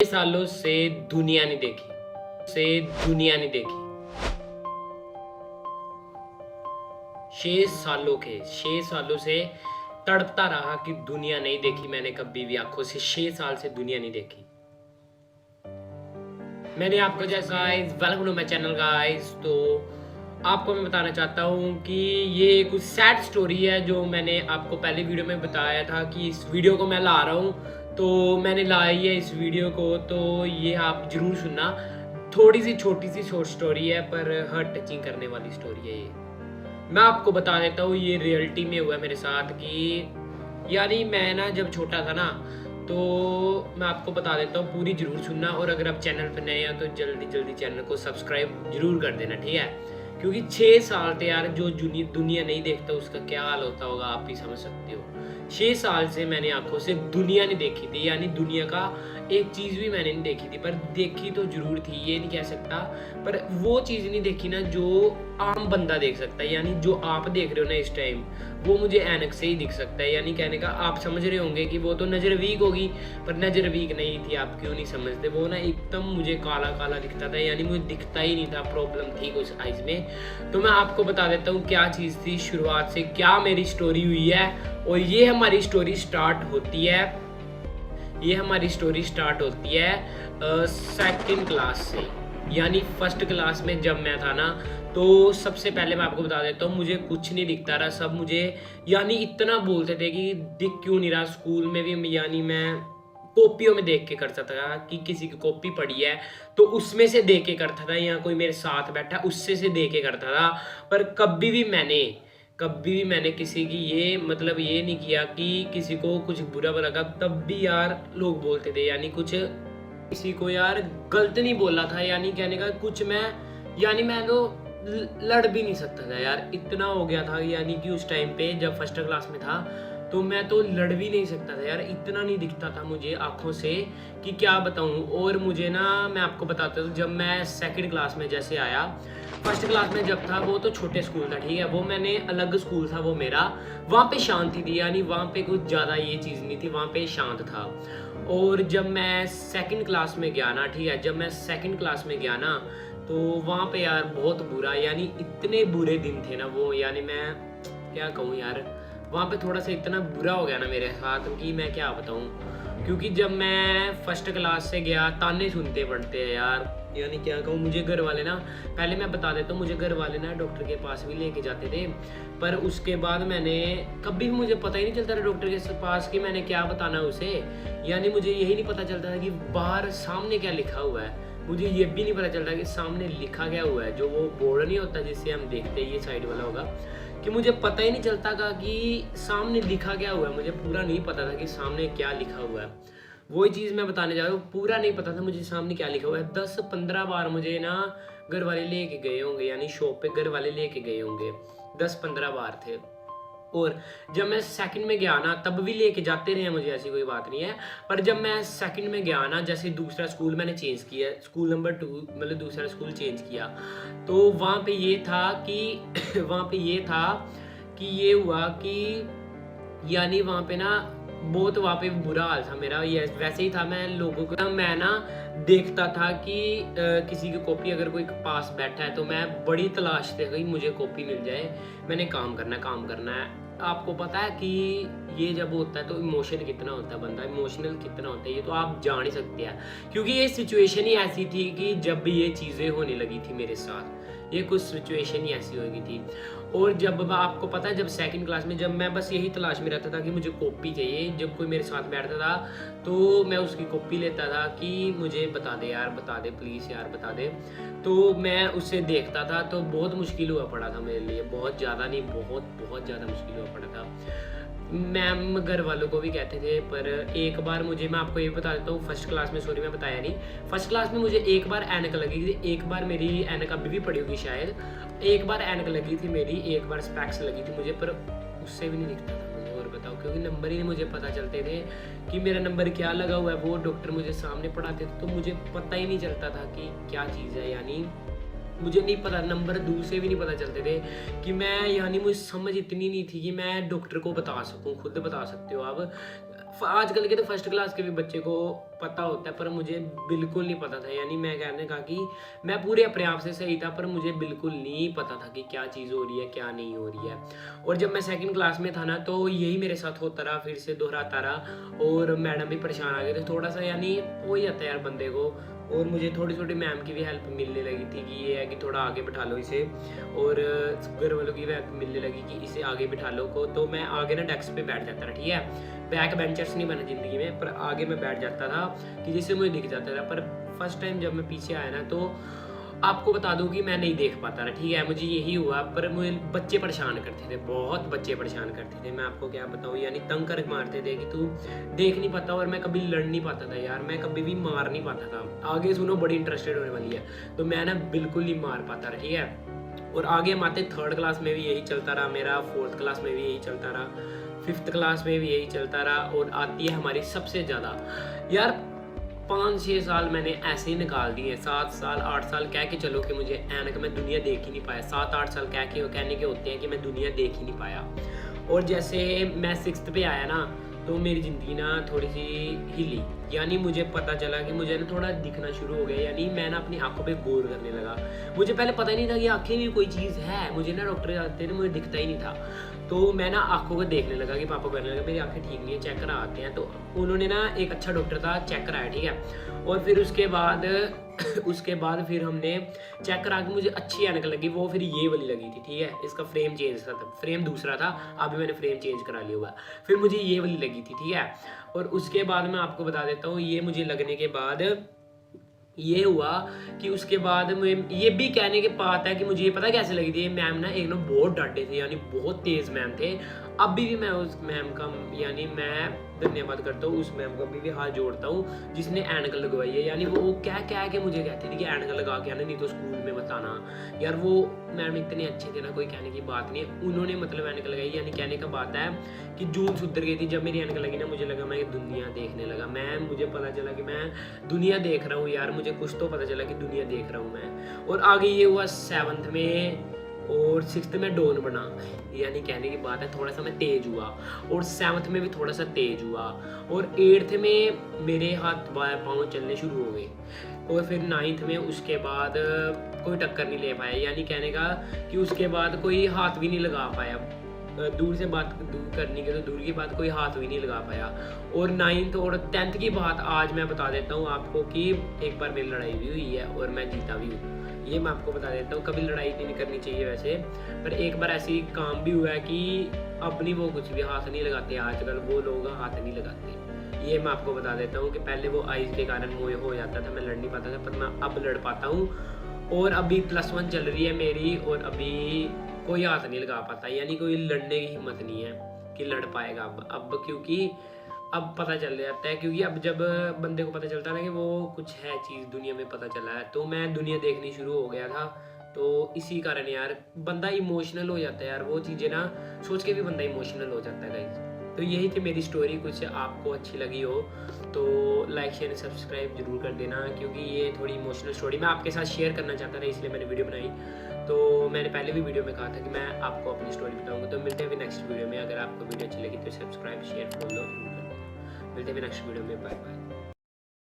सालों से दुनिया नहीं देखी, दुनिया नहीं देखी। 6 सालों से तड़पता रहा कि दुनिया नहीं देखी मैंने कभी भी आंखों से। 6 साल से दुनिया नहीं देखी मैंने। आपको जैसा guys, welcome to my channel guys. तो आपको मैं बताना चाहता हूँ कि ये कुछ सैड स्टोरी है जो मैंने आपको पहले वीडियो में बताया था कि इस वीडियो को मैं ला रहा हूँ। तो मैंने लाई है इस वीडियो को, तो ये आप जरूर सुनना। थोड़ी सी छोटी सी शॉर्ट स्टोरी है पर हार्ट टचिंग करने वाली स्टोरी है ये। मैं आपको बता देता हूँ ये रियलिटी में हुआ मेरे साथ कि यानी मैं ना जब छोटा था ना, तो मैं आपको बता देता हूँ, पूरी जरूर सुनना। और अगर आप चैनल पर नए हैं तो जल्दी चैनल को सब्सक्राइब जरूर कर देना, ठीक है। क्योंकि 6 साल से यार जो दुनिया नहीं देखता उसका क्या हाल होता होगा आप ही समझ सकते हो। 6 साल से मैंने आंखों से दुनिया नहीं देखी थी, यानी दुनिया का एक चीज़ भी मैंने नहीं देखी थी। पर देखी तो जरूर थी, ये नहीं कह सकता, पर वो चीज़ नहीं देखी ना जो आम बंदा देख सकता है। यानी जो आप देख रहे हो ना इस टाइम, वो मुझे ऐनक से ही दिख सकता है। यानी कहने का आप समझ रहे होंगे कि वो तो नज़र वीक होगी, पर नज़र वीक नहीं थी। आप क्यों नहीं समझते? वो ना एकदम मुझे काला काला दिखता था, यानी मुझे दिखता ही नहीं था। प्रॉब्लम थी कुछ आइज़ में। तो मैं आपको बता देता हूँ क्या चीज़ थी, शुरुआत से क्या मेरी स्टोरी हुई है। और ये हमारी स्टोरी स्टार्ट होती है, सेकंड क्लास से। यानी फर्स्ट क्लास में जब मैं था ना, तो सबसे पहले मैं आपको बता देता हूँ, मुझे कुछ नहीं दिखता रहा। सब मुझे यानी इतना बोलते थे कि दिख क्यों नहीं रहा। स्कूल में भी यानी मैं कॉपियों में देख के करता था कि किसी की कॉपी पड़ी है तो उसमें से देख के करता था, या कोई मेरे साथ बैठा उससे से देख के करता था। पर कभी भी मैंने किसी की ये मतलब ये नहीं किया कि किसी को कुछ बुरा लगा। तब भी यार लोग बोलते थे, यानी कुछ किसी को यार गलत नहीं बोला था। यानी कहने का कुछ मैं तो लड़ भी नहीं सकता था यार, इतना हो गया था। यानी कि उस टाइम पे जब फर्स्ट क्लास में था तो मैं तो लड़ भी नहीं सकता था यार, इतना नहीं दिखता था मुझे आंखों से कि क्या बताऊं। और मुझे ना मैं आपको बताता हूँ, जब मैं सेकंड क्लास में जैसे आया, फर्स्ट क्लास में जब था वो तो छोटे स्कूल था, ठीक है, वो मैंने अलग स्कूल था वो मेरा। वहाँ पे शांति थी, यानी वहाँ पे कुछ ज़्यादा ये चीज़ नहीं थी, वहाँ पे शांत था। और जब मैं सेकंड क्लास में गया ना, ठीक है, जब मैं सेकंड क्लास में गया ना, तो वहाँ पे यार बहुत बुरा, यानी इतने बुरे दिन थे ना वो, यानी मैं क्या कहूँ यार, वहाँ पे थोड़ा सा इतना बुरा हो गया ना मेरे साथ कि मैं क्या बताऊँ। क्योंकि जब मैं फर्स्ट क्लास से गया ताने सुनते पड़ते हैं यार, यानी क्या कहूँ। मुझे घर वाले ना, पहले मैं बता देता हूँ, मुझे घर वाले ना डॉक्टर के पास भी लेके जाते थे। पर उसके बाद मैंने कभी भी, मुझे पता ही नहीं चलता था डॉक्टर के पास कि मैंने क्या बताना उसे। यानी मुझे यही नहीं पता चलता था कि बाहर सामने क्या लिखा हुआ है। मुझे ये भी नहीं पता चलता कि सामने लिखा क्या हुआ है, जो वो बोर्ड नहीं होता जिससे हम देखते हैं, ये साइड वाला होगा, कि मुझे पता ही नहीं चलता था कि सामने लिखा क्या हुआ है। मुझे पूरा नहीं पता था कि सामने क्या लिखा हुआ है। वही चीज़ मैं बताने जा रहा हूँ, पूरा नहीं पता था मुझे सामने क्या लिखा हुआ है। 10-15 बार मुझे ना घर वाले लेके गए होंगे, यानी शॉप पे घर वाले लेके गए होंगे, 10-15 बार थे। और जब मैं सेकंड में गया ना, तब भी लेके जाते रहे, मुझे ऐसी कोई बात नहीं है। पर जब मैं सेकंड में गया ना, जैसे दूसरा स्कूल मैंने चेंज किया, स्कूल नंबर 2 मतलब दूसरा स्कूल चेंज किया, तो वहाँ पे ये था कि ये हुआ कि यानी वहाँ पे ना बहुत वहाँ पे बुरा हाल था मेरा। ये वैसे ही था, मैं लोगों को मैं ना देखता था कि किसी की कॉपी अगर कोई पास बैठा है तो मैं बड़ी तलाश से गई मुझे कॉपी मिल जाए, मैंने काम करना है। आपको पता है कि ये जब होता है तो इमोशन कितना होता है, बंदा इमोशनल कितना होता है, ये तो आप जान ही सकते हैं। क्योंकि ये सिचुएशन ही ऐसी थी कि जब भी ये चीज़ें होने लगी थी मेरे साथ, ये कुछ सिचुएशन ही ऐसी हो गई थी। और जब आपको पता है, जब सेकंड क्लास में जब मैं बस यही तलाश में रहता था कि मुझे कॉपी चाहिए, जब कोई मेरे साथ बैठता था तो मैं उसकी कॉपी लेता था कि मुझे बता दे यार, बता दे प्लीज़ यार, बता दे। तो मैं उसे देखता था, तो बहुत मुश्किल हुआ पड़ा था मेरे लिए, बहुत ज़्यादा नहीं, बहुत ज़्यादा मुश्किल हुआ पड़ा था। मैम घर वालों को भी कहते थे। पर एक बार मुझे, मैं आपको ये बता देता हूँ, फर्स्ट क्लास में, सॉरी मैं बताया नहीं, फर्स्ट क्लास में मुझे एक बार ऐनक लगी थी। एक बार मेरी ऐनक अभी भी पड़ी होगी शायद, एक बार ऐनक लगी थी मेरी, एक बार स्पेक्स लगी थी मुझे, पर उससे भी नहीं दिखता था मुझे। और बताओ, क्योंकि नंबर ही नहीं मुझे पता चलते थे कि मेरा नंबर क्या लगा हुआ है। वो डॉक्टर मुझे सामने पढ़ाते थे तो मुझे पता ही नहीं चलता था कि क्या चीज़ है। यानी मुझे नहीं पता, नंबर दूर से भी नहीं पता चलते थे कि मैं, यानी मुझे समझ इतनी नहीं थी कि मैं डॉक्टर को बता सकूं, खुद बता सकते हो आप। आजकल के तो फर्स्ट क्लास के भी बच्चे को पता होता है, पर मुझे बिल्कुल नहीं पता था। यानी मैं कहने का कि मैं पूरे अपने आप से सही था, पर मुझे बिल्कुल नहीं पता था कि क्या चीज़ हो रही है क्या नहीं हो रही है। और जब मैं सेकंड क्लास में था ना, तो यही मेरे साथ होता रहा, फिर से दोहराता रहा, और मैडम भी परेशान आ गए थे थोड़ा सा। यानी हो ही जाता है यार बंदे को। और मुझे थोड़ी छोटी मैम की भी हेल्प मिलने लगी थी कि ये है कि थोड़ा आगे बैठा लो इसे, और घर वालों की भी हेल्प मिलने लगी कि इसे आगे बैठा लो को। तो मैं आगे ना डेस्क पे बैठ जाता था, ठीक है। बैक बेंचर्स नहीं बना ज़िंदगी में, पर आगे मैं बैठ जाता था कि जिससे मुझे दिख जाता था। पर फर्स्ट टाइम जब मैं पीछे आया ना, तो आपको बता दूं कि मैं नहीं देख पाता था, ठीक है। मुझे यही हुआ, पर मुझे बच्चे परेशान करते थे, बहुत बच्चे परेशान करते थे। मैं आपको क्या बताऊं, यानी तंग कर मारते थे कि तू देख नहीं पाता। और मैं कभी लड़ नहीं पाता था यार, मैं कभी भी मार नहीं पाता था। आगे सुनो, बड़ी इंटरेस्टेड होने वाली है। तो मैं ना बिल्कुल नहीं मार पाता था, ठीक है। और आगे हम आते थर्ड क्लास में भी यही चलता रहा मेरा, फोर्थ क्लास में भी यही चलता रहा, फिफ्थ क्लास में भी यही चलता रहा। और आती है हमारी सबसे ज़्यादा, यार 5-6 साल मैंने ऐसे ही निकाल दिए, 7 साल 8 साल कह के चलो कि मुझे ऐनक मैं दुनिया देख ही नहीं पाया। 7-8 साल कहने के होते हैं कि मैं दुनिया देख ही नहीं पाया। और जैसे मैं 6th पे आया ना, तो मेरी ज़िंदगी ना थोड़ी सी हिली। यानी मुझे पता चला कि मुझे ना थोड़ा दिखना शुरू हो गया। यानी मैं ना अपनी आंखों पे गौर करने लगा। मुझे पहले पता ही नहीं था कि आंखें भी कोई चीज़ है। मुझे ना डॉक्टर आते थे, मुझे दिखता ही नहीं था। तो मैं ना आंखों को देखने लगा कि पापा कहने लगा मेरी आंखें ठीक नहीं है, चेक करा आते हैं। तो उन्होंने ना, एक अच्छा डॉक्टर था, चेक कराया, ठीक है। और फिर उसके बाद फिर हमने चेक करा के मुझे अच्छी ऐनक लगी, वो फिर ये वाली लगी थी, ठीक है। इसका फ्रेम चेंज था, फ्रेम दूसरा था, अभी मैंने फ्रेम चेंज करा लिया हुआ। फिर मुझे ये वाली लगी थी, ठीक है। और उसके बाद मैं आपको बता देता हूँ, ये मुझे लगने के बाद ये हुआ कि उसके बाद ये भी कहने के बात है कि मुझे ये पता कैसे लगी थी। मैम ना एक ना बहुत डांटे थे, यानी बहुत तेज़ मैम थे। अभी भी मैं उस मैम का, यानी मैं धन्यवाद करता हूँ उस मैम को, अभी भी हाथ जोड़ता हूँ जिसने ऐनक लगवाई है। यानी वो क्या के मुझे कहती थी कि ऐनक लगा के आना, नहीं तो स्कूल में मत आना। यार वो मैम इतने अच्छे थे ना, कोई कहने की बात नहीं है। उन्होंने मतलब ऐनक लगाई, यानी कहने का बात है कि जून सुधर गई थी जब मेरी ऐनक लगी ना। मुझे लगा मैं दुनिया देखने लगा, मुझे पता चला कि मैं दुनिया देख रहा हूँ यार। मुझे कुछ तो पता चला कि दुनिया देख रहा हूँ मैं। और आगे ये हुआ 7th में, और 6th में डॉन बना। यानी कहने की बात है थोड़ा सा मैं तेज हुआ, और 7th में भी थोड़ा सा तेज हुआ, और 8th में मेरे हाथ पाँव चलने शुरू हो गए। और फिर 9th में उसके बाद कोई टक्कर नहीं ले पाया। यानी कहने का कि उसके बाद कोई हाथ भी नहीं लगा पाया। दूर से बात दूर करनी के तो दूर की बात, कोई हाथ भी नहीं लगा पाया। और 9th और 10th की बात आज मैं बता देता हूँ आपको कि एक बार मेरी लड़ाई भी हुई है और मैं जीता भी हूँ। ये मैं आपको बता देता हूँ। कभी लड़ाई नहीं करनी चाहिए वैसे, पर एक बार ऐसी काम भी हुआ है कि अपनी वो कुछ भी हाथ नहीं लगाते आजकल, वो लोग हाथ नहीं लगाते। ये मैं आपको बता देता हूँ कि पहले वो आइज़ के कारण मुझे हो जाता था, मैं लड़ नहीं पाता था, पर मैं अब लड़ पाता हूँ। और अभी +1 चल रही है मेरी, और अभी कोई हाथ नहीं लगा पाता। यानी कोई लड़ने की हिम्मत नहीं है कि लड़ पाएगा अब क्योंकि अब पता चल जाता है। क्योंकि अब जब बंदे को पता चलता है ना कि वो कुछ है चीज़ दुनिया में पता चला है, तो मैं दुनिया देखनी शुरू हो गया था। तो इसी कारण यार बंदा इमोशनल हो जाता है यार, वो चीज़ें ना सोच के भी बंदा इमोशनल हो जाता है गाइस। तो यही थी मेरी स्टोरी, कुछ आपको अच्छी लगी हो तो लाइक शेयर सब्सक्राइब जरूर कर देना, क्योंकि ये थोड़ी इमोशनल स्टोरी मैं आपके साथ शेयर करना चाहता था, इसलिए मैंने वीडियो बनाई। तो मैंने पहले भी वीडियो में कहा था कि मैं आपको अपनी स्टोरी बताऊंगा। तो मिलते हैं नेक्स्ट वीडियो में। अगर आपको वीडियो अच्छी लगी तो सब्सक्राइब शेयर फॉलो जरूर कर देना। मिलते हैं नेक्स्ट वीडियो में, बाय बाय।